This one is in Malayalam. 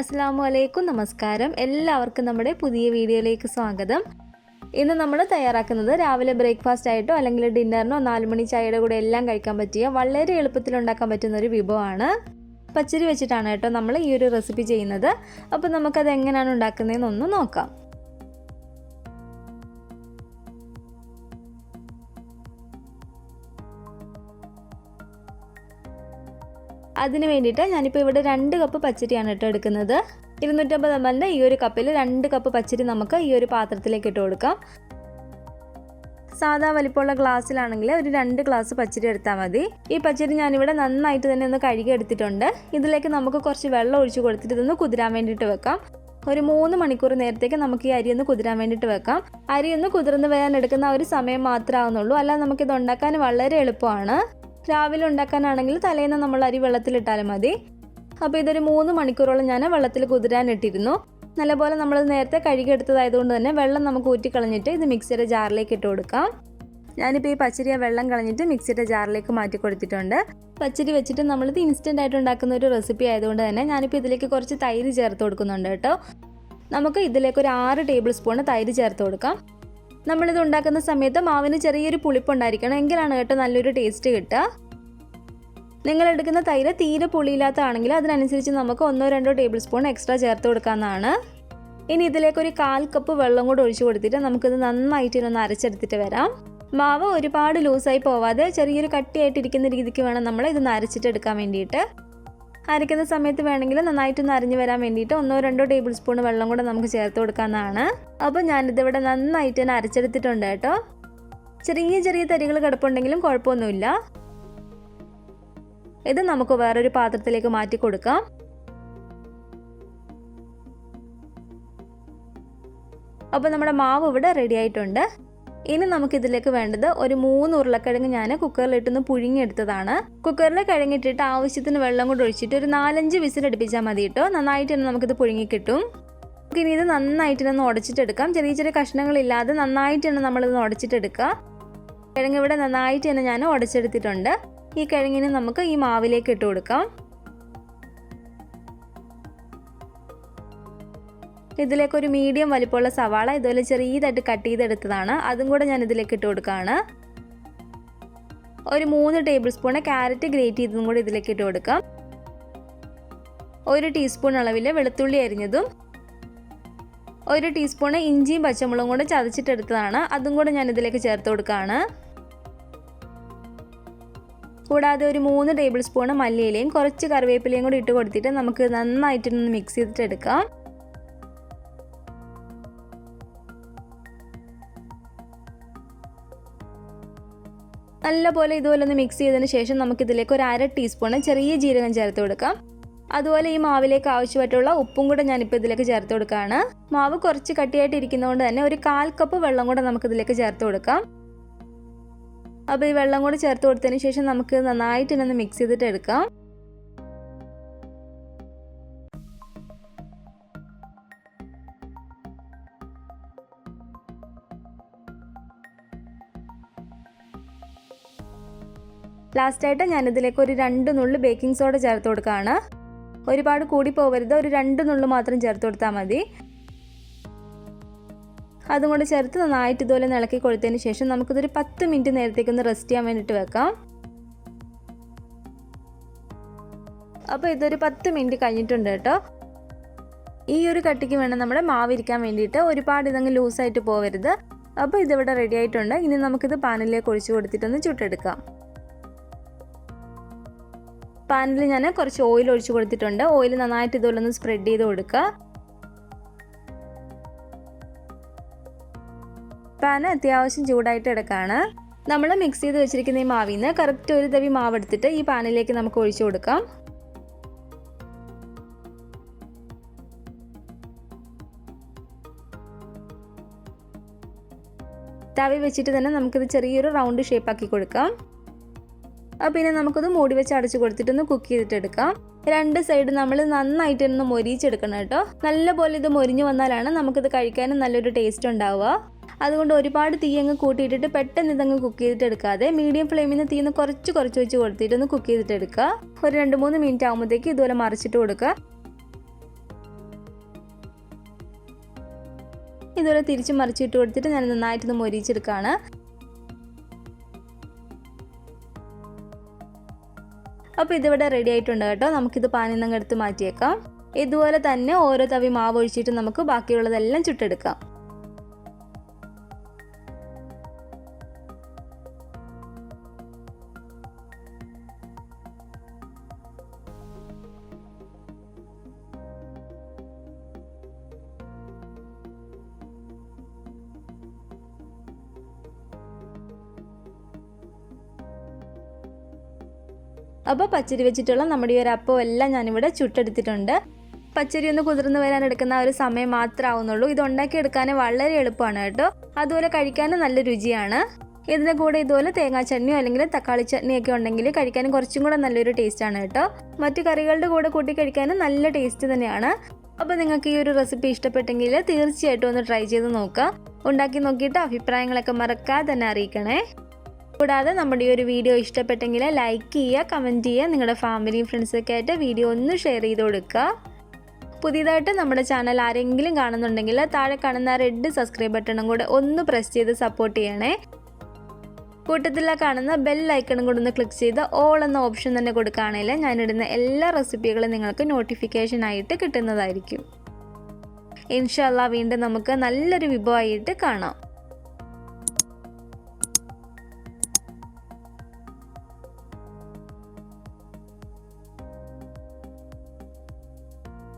അസ്സലാമു നമസ്കാരം. എല്ലാവർക്കും നമ്മുടെ പുതിയ വീഡിയോയിലേക്ക് സ്വാഗതം. ഇന്ന് നമ്മൾ തയ്യാറാക്കുന്നത് രാവിലെ ബ്രേക്ക്ഫാസ്റ്റ് ആയിട്ടോ അല്ലെങ്കിൽ ഡിന്നറിനോ 4 മണി ചായയുടെ കൂടെ എല്ലാം കഴിക്കാൻ പറ്റിയ വളരെ എളുപ്പത്തിൽ ഉണ്ടാക്കാൻ പറ്റുന്ന ഒരു വിഭവമാണ്. പച്ചരി വെച്ചിട്ടാണ് കേട്ടോ നമ്മൾ ഈ ഒരു റെസിപ്പി ചെയ്യുന്നത്. അപ്പോൾ നമുക്കത് എങ്ങനെയാണ് ഉണ്ടാക്കുന്നതെന്ന് ഒന്ന് നോക്കാം. അതിന് വേണ്ടിയിട്ട് ഞാനിപ്പോൾ ഇവിടെ 2 കപ്പ് പച്ചരിയാണ് കേട്ടോ എടുക്കുന്നത്. 250 ml ഈ ഒരു കപ്പിൽ 2 കപ്പ് പച്ചരി നമുക്ക് ഈ ഒരു പാത്രത്തിലേക്ക് ഇട്ട് കൊടുക്കാം. സാധാ വലിപ്പമുള്ള ഗ്ലാസ്സിലാണെങ്കിൽ ഒരു 2 ഗ്ലാസ് പച്ചരി എടുത്താൽ മതി. ഈ പച്ചരി ഞാനിവിടെ നന്നായിട്ട് തന്നെ ഒന്ന് കഴുകി എടുത്തിട്ടുണ്ട്. ഇതിലേക്ക് നമുക്ക് കുറച്ച് വെള്ളം ഒഴിച്ച് കൊടുത്തിട്ട് ഇതൊന്ന് കുതിരാൻ വേണ്ടിയിട്ട് വെക്കാം. ഒരു 3 മണിക്കൂർ നേരത്തേക്ക് നമുക്ക് ഈ അരി ഒന്ന് കുതിരാൻ വേണ്ടിയിട്ട് വെക്കാം. അരി ഒന്ന് കുതിർന്ന് വരാൻ എടുക്കുന്ന ഒരു സമയം മാത്രമേ ആവുന്നുള്ളൂ. അല്ലാതെ നമുക്കിത് ഉണ്ടാക്കാൻ വളരെ എളുപ്പമാണ്. രാവിലെ ഉണ്ടാക്കാനാണെങ്കിൽ തലേന്ന് നമ്മൾ അരി വെള്ളത്തിലിട്ടാലും മതി. അപ്പോൾ ഇതൊരു 3 മണിക്കൂറോളം ഞാൻ വെള്ളത്തിൽ കുതിരാനിട്ടിരുന്നു. നല്ലപോലെ നമ്മൾ നേരത്തെ കഴുകിയെടുത്തതായതുകൊണ്ട് തന്നെ വെള്ളം നമുക്ക് ഊറ്റിക്കളഞ്ഞിട്ട് ഇത് മിക്സിയുടെ ജാറിലേക്ക് ഇട്ട് കൊടുക്കാം. ഞാനിപ്പോൾ ഈ പച്ചരി വെള്ളം കളഞ്ഞിട്ട് മിക്സിയുടെ ജാറിലേക്ക് മാറ്റി കൊടുത്തിട്ടുണ്ട്. പച്ചരി വെച്ചിട്ട് നമ്മളിത് ഇൻസ്റ്റൻ്റ് ആയിട്ട് ഉണ്ടാക്കുന്ന ഒരു റെസിപ്പി ആയതുകൊണ്ട് തന്നെ ഞാനിപ്പോൾ ഇതിലേക്ക് കുറച്ച് തൈര് ചേർത്ത് കൊടുക്കുന്നുണ്ട് കേട്ടോ. നമുക്ക് ഇതിലേക്ക് ഒരു 6 ടേബിൾ സ്പൂൺ തൈര് ചേർത്ത് കൊടുക്കാം. നമ്മളിത് ഉണ്ടാക്കുന്ന സമയത്ത് മാവിന് ചെറിയൊരു പുളിപ്പുണ്ടായിരിക്കണം, എങ്കിലാണ് കേട്ടോ നല്ലൊരു ടേസ്റ്റ് കിട്ടുക. നിങ്ങൾ എടുക്കുന്ന തൈര് തീരെ പുളിയില്ലാത്തതാണെങ്കിൽ അതിനനുസരിച്ച് നമുക്ക് 1-2 ടേബിൾ സ്പൂൺ എക്സ്ട്രാ ചേർത്ത് കൊടുക്കാവുന്നതാണ്. ഇനി ഇതിലേക്ക് ഒരു 1/4 കപ്പ് വെള്ളം കൂടെ ഒഴിച്ചു കൊടുത്തിട്ട് നമുക്കിത് നന്നായിട്ട് ഒന്ന് അരച്ചെടുത്തിട്ട് വരാം. മാവ് ഒരുപാട് ലൂസായി പോവാതെ ചെറിയൊരു കട്ടിയായിട്ടിരിക്കുന്ന രീതിക്ക് വേണം നമ്മൾ ഇതൊന്ന് അരച്ചിട്ടെടുക്കാൻ വേണ്ടിയിട്ട്. അരയ്ക്കുന്ന സമയത്ത് വേണമെങ്കിൽ നന്നായിട്ടൊന്ന് അരിഞ്ഞു വരാൻ വേണ്ടിയിട്ട് 1-2 ടേബിൾ സ്പൂൺ വെള്ളം കൂടെ നമുക്ക് ചേർത്ത് കൊടുക്കാവുന്നതാണ്. അപ്പോൾ ഞാനിതിവിടെ നന്നായിട്ട് തന്നെ അരച്ചെടുത്തിട്ടുണ്ട് കേട്ടോ. ചെറിയ ചെറിയ തരികൾ കിടപ്പുണ്ടെങ്കിലും കുഴപ്പമൊന്നുമില്ല. ഇത് നമുക്ക് വേറൊരു പാത്രത്തിലേക്ക് മാറ്റി കൊടുക്കാം. അപ്പോൾ നമ്മുടെ മാവ് ഇവിടെ റെഡി ആയിട്ടുണ്ട്. ഇനി നമുക്കിതിലേക്ക് വേണ്ടത് ഒരു 3 ഉരുളക്കിഴങ്ങ് ഞാൻ കുക്കറിലിട്ടൊന്ന് പുഴുങ്ങിയെടുത്തതാണ്. കുക്കറിൽ കിഴങ്ങിട്ടിട്ട് ആവശ്യത്തിന് വെള്ളം കൊണ്ട് ഒഴിച്ചിട്ട് ഒരു 4-5 വിസിലടുപ്പിച്ചാൽ മതി കേട്ടോ. നന്നായിട്ട് തന്നെ നമുക്കിത് പുഴുങ്ങി കിട്ടും. ഇനി ഇത് നന്നായിട്ട് തന്നെ ഉടച്ചിട്ടെടുക്കാം. ചെറിയ ചെറിയ കഷ്ണങ്ങളില്ലാതെ നന്നായിട്ട് തന്നെ നമ്മളിത് ഉടച്ചിട്ടെടുക്കുക. കിഴങ്ങ് ഇവിടെ നന്നായിട്ട് തന്നെ ഞാൻ ഉടച്ചെടുത്തിട്ടുണ്ട്. ഈ കിഴങ്ങിന് നമുക്ക് ഈ മാവിലേക്ക് ഇട്ട് കൊടുക്കാം. ഇതിലേക്ക് ഒരു മീഡിയം വലിപ്പമുള്ള സവാള ഇതുപോലെ ചെറിയതായിട്ട് കട്ട് ചെയ്തെടുത്തതാണ്, അതും കൂടെ ഞാൻ ഇതിലേക്ക് ഇട്ട് കൊടുക്കുകയാണ്. ഒരു 3 ടേബിൾ സ്പൂൺ ക്യാരറ്റ് ഗ്രേറ്റ് ചെയ്തതും കൂടെ ഇതിലേക്ക് ഇട്ട് കൊടുക്കാം. 1 ടീസ്പൂൺ അളവിൽ വെളുത്തുള്ളി അരിഞ്ഞതും 1 ടീസ്പൂൺ ഇഞ്ചിയും പച്ചമുളകും കൂടെ ചതച്ചിട്ടെടുത്തതാണ്, അതും കൂടെ ഞാൻ ഇതിലേക്ക് ചേർത്ത് കൊടുക്കുകയാണ്. കൂടാതെ ഒരു 3 ടേബിൾ സ്പൂൺ മല്ലിയിലയും കുറച്ച് കറിവേപ്പിലയും കൂടി ഇട്ട് കൊടുത്തിട്ട് നമുക്ക് നന്നായിട്ടൊന്ന് മിക്സ് ചെയ്തിട്ടെടുക്കാം. നല്ലപോലെ ഇതുപോലെ ഒന്ന് മിക്സ് ചെയ്തതിന് ശേഷം നമുക്കിതിലേക്ക് ഒരു 1/2 ടീസ്പൂൺ ചെറിയ ജീരകം ചേർത്ത് കൊടുക്കാം. അതുപോലെ ഈ മാവിലേക്ക് ആവശ്യമായിട്ടുള്ള ഉപ്പും കൂടെ ഞാനിപ്പോൾ ഇതിലേക്ക് ചേർത്ത് കൊടുക്കുകയാണ്. മാവ് കുറച്ച് കട്ടിയായിട്ട് ഇരിക്കുന്നതുകൊണ്ട് തന്നെ ഒരു 1/4 കപ്പ് വെള്ളം കൂടെ നമുക്കിതിലേക്ക് ചേർത്ത് കൊടുക്കാം. അപ്പോൾ ഈ വെള്ളം കൂടെ ചേർത്ത് കൊടുത്തതിന് ശേഷം നമുക്ക് നന്നായിട്ട് ഒന്ന് മിക്സ് ചെയ്തിട്ട് എടുക്കാം. ലാസ്റ്റായിട്ട് ഞാനിതിലേക്ക് ഒരു 2 നുള്ളു ബേക്കിംഗ് സോഡ ചേർത്ത് കൊടുക്കുകയാണ്. ഒരുപാട് കൂടി പോകരുത്, ഒരു 2 നുള്ളു മാത്രം ചേർത്ത് കൊടുത്താൽ മതി. അതും കൂടെ ചേർത്ത് നന്നായിട്ട് ഇതുപോലെ ഇളക്കി കൊടുത്തതിന് ശേഷം നമുക്കിതൊരു 10 മിനിറ്റ് നേരത്തേക്കൊന്ന് റെസ്റ്റ് ചെയ്യാൻ വേണ്ടിയിട്ട് വെക്കാം. അപ്പോൾ ഇതൊരു 10 മിനിറ്റ് കഴിഞ്ഞിട്ടുണ്ട് കേട്ടോ. ഈ ഒരു കട്ടിക്ക് വേണം നമ്മുടെ മാവിരിക്കാൻ വേണ്ടിയിട്ട്, ഒരുപാട് ഇതങ്ങ് ലൂസായിട്ട് പോകരുത്. അപ്പോൾ ഇതിവിടെ റെഡി ആയിട്ടുണ്ട്. ഇനി നമുക്കിത് പാനിലേക്ക് ഒഴിച്ച് കൊടുത്തിട്ടൊന്ന് ചുട്ടെടുക്കാം. പാനിൽ ഞാൻ കുറച്ച് ഓയിൽ ഒഴിച്ച് കൊടുത്തിട്ടുണ്ട്. ഓയിൽ നന്നായിട്ട് ഇതുപോലെ ഒന്ന് സ്പ്രെഡ് ചെയ്ത് കൊടുക്കുക. പാൻ അത്യാവശ്യം ചൂടായിട്ട് എടുക്കുകയാണ്. നമ്മൾ മിക്സ് ചെയ്ത് വെച്ചിരിക്കുന്ന ഈ മാവിൽ നിന്ന് കറക്റ്റ് ഒരു തവി മാവ് എടുത്തിട്ട് ഈ പാനിലേക്ക് നമുക്ക് ഒഴിച്ചു കൊടുക്കാം. തവി വെച്ചിട്ട് തന്നെ നമുക്കിത് ചെറിയൊരു റൗണ്ട് ഷേപ്പ് ആക്കി കൊടുക്കാം. പിന്നെ നമുക്കത് മൂടി വെച്ച് അടച്ചു കൊടുത്തിട്ടൊന്ന് കുക്ക് ചെയ്തിട്ടെടുക്കാം. 2 സൈഡ് നമ്മൾ നന്നായിട്ട് ഒന്ന് മൊരിച്ചെടുക്കണം കേട്ടോ. നല്ലപോലെ ഇത് മൊരിഞ്ഞു വന്നാലാണ് നമുക്കിത് കഴിക്കാനും നല്ലൊരു ടേസ്റ്റ് ഉണ്ടാവുക. അതുകൊണ്ട് ഒരുപാട് തീ അങ്ങ് കൂട്ടിയിട്ടിട്ട് പെട്ടെന്ന് ഇതങ്ങ് കുക്ക് ചെയ്തിട്ടെടുക്കാതെ മീഡിയം ഫ്ലെയിമിൽ നിന്ന് തീന്ന് കുറച്ച് വെച്ച് കൊടുത്തിട്ടൊന്ന് കുക്ക് ചെയ്തിട്ടെടുക്കുക. ഒരു 2-3 മിനിറ്റ് ആകുമ്പോഴത്തേക്ക് ഇതുപോലെ മറിച്ചിട്ട് കൊടുക്കുക. ഇതുപോലെ തിരിച്ച് മറിച്ചിട്ട് കൊടുത്തിട്ട് ഞാൻ നന്നായിട്ടൊന്ന് മൊരിച്ചെടുക്കുകയാണ്. അപ്പോൾ ഇതിവിടെ റെഡി ആയിട്ടുണ്ട് കേട്ടോ. നമുക്കിത് പാനിൽ നിന്ന് എടുത്ത് മാറ്റിയേക്കാം. ഇതുപോലെ തന്നെ ഓരോ തവി മാവ് ഒഴിച്ചിട്ട് നമുക്ക് ബാക്കിയുള്ളതെല്ലാം ചുട്ടെടുക്കാം. അപ്പോൾ പച്ചരി വെച്ചിട്ടുള്ള നമ്മുടെ ഈ ഒരു അപ്പം എല്ലാം ഞാനിവിടെ ചുട്ടെടുത്തിട്ടുണ്ട്. പച്ചരി ഒന്ന് കുതിർന്ന് വരാൻ എടുക്കുന്ന ഒരു സമയം മാത്രമേ ആവുന്നുള്ളൂ. ഇത് ഉണ്ടാക്കിയെടുക്കാൻ വളരെ എളുപ്പമാണ് കേട്ടോ. അതുപോലെ കഴിക്കാനും നല്ല രുചിയാണ്. ഇതിൻ്റെ കൂടെ ഇതുപോലെ തേങ്ങാ ചട്നിയോ അല്ലെങ്കിൽ തക്കാളി ചട്നിയൊക്കെ ഉണ്ടെങ്കിൽ കഴിക്കാനും കുറച്ചും കൂടെ നല്ലൊരു ടേസ്റ്റാണ് കേട്ടോ. മറ്റു കറികളുടെ കൂടെ കൂട്ടി കഴിക്കാനും നല്ല ടേസ്റ്റ് തന്നെയാണ്. അപ്പോൾ നിങ്ങൾക്ക് ഈ ഒരു റെസിപ്പി ഇഷ്ടപ്പെട്ടെങ്കിൽ തീർച്ചയായിട്ടും ഒന്ന് ട്രൈ ചെയ്ത് നോക്കുക. ഉണ്ടാക്കി നോക്കിയിട്ട് അഭിപ്രായങ്ങളൊക്കെ മറക്കാതെ തന്നെ അറിയിക്കണേ. കൂടാതെ നമ്മുടെ ഈ ഒരു വീഡിയോ ഇഷ്ടപ്പെട്ടെങ്കിൽ ലൈക്ക് ചെയ്യുക, കമൻറ്റ് ചെയ്യുക, നിങ്ങളുടെ ഫാമിലിയും ഫ്രണ്ട്സൊക്കെ ആയിട്ട് വീഡിയോ ഒന്ന് ഷെയർ ചെയ്ത് കൊടുക്കുക. പുതിയതായിട്ട് നമ്മുടെ ചാനൽ ആരെങ്കിലും കാണുന്നുണ്ടെങ്കിൽ താഴെ കാണുന്ന റെഡ് സബ്സ്ക്രൈബ് ബട്ടണും കൂടെ ഒന്ന് പ്രസ് ചെയ്ത് സപ്പോർട്ട് ചെയ്യണേ. കൂട്ടത്തിൽ കാണുന്ന ബെൽ ഐക്കണും കൂടെ ഒന്ന് ക്ലിക്ക് ചെയ്ത് ഓൾ എന്ന ഓപ്ഷൻ തന്നെ കൊടുക്കുകയാണെങ്കിൽ ഞാനിടുന്ന എല്ലാ റെസിപ്പികളും നിങ്ങൾക്ക് നോട്ടിഫിക്കേഷനായിട്ട് കിട്ടുന്നതായിരിക്കും. ഇൻഷാ അല്ലാഹ് വീണ്ടും നമുക്ക് നല്ലൊരു വിഭവമായിട്ട് കാണാം.